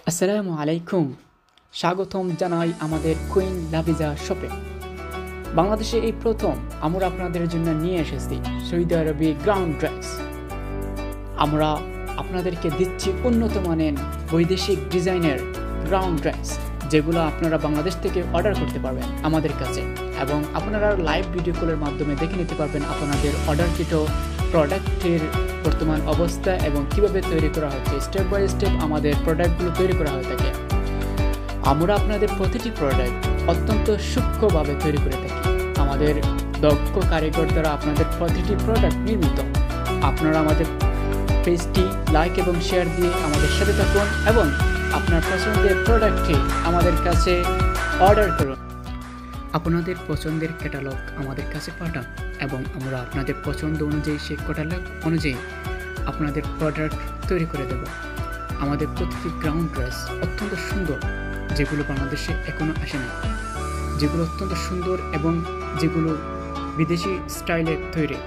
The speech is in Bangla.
আসসালামু আলাইকুম। স্বাগতম জানাই আমাদের কুইন লাভিজা শপে। বাংলাদেশে এই প্রথম আমরা আপনাদের জন্য নিয়ে এসেছি সৌদি আরবি গ্রাউন্ড ড্রেস। আমরা আপনাদেরকে দিচ্ছি উন্নত মানের বৈদেশিক ডিজাইনের গ্রাউন্ড ড্রেস, যেগুলো আপনারা বাংলাদেশ থেকে অর্ডার করতে পারবেন আমাদের কাছে, এবং আপনারা লাইভ ভিডিও কলের মাধ্যমে দেখে নিতে পারবেন আপনাদের অর্ডারকৃত প্রোডাক্টের বর্তমান অবস্থা এবং কিভাবে তৈরি করা হচ্ছে। স্টেপ বাই স্টেপ আমাদের প্রোডাক্টগুলো তৈরি করা হয়ে থাকে। আমরা আপনাদের প্রতিটি প্রোডাক্ট অত্যন্ত সূক্ষ্মভাবে তৈরি করে থাকি। আমাদের দক্ষ কারিগর দ্বারা আপনাদের প্রতিটি প্রোডাক্ট নির্মিত। আপনারা আমাদের পেজটি লাইক এবং শেয়ার দিয়ে আমাদের সাথে থাকুন এবং আপনার পছন্দের প্রোডাক্টটি আমাদের কাছে অর্ডার করুন। আপনাদের পছন্দের ক্যাটালগ আমাদের কাছে পাঠান এবং আমরা আপনাদের পছন্দ অনুযায়ী সেই ক্যাটালগ অনুযায়ী আপনাদের প্রোডাক্ট তৈরি করে দেব। আমাদের প্রতিটি গ্রাউন্ড ড্রেস অত্যন্ত সুন্দর, যেগুলো বাংলাদেশে এখনও আসে না, যেগুলো অত্যন্ত সুন্দর এবং যেগুলো বিদেশি স্টাইলে তৈরি।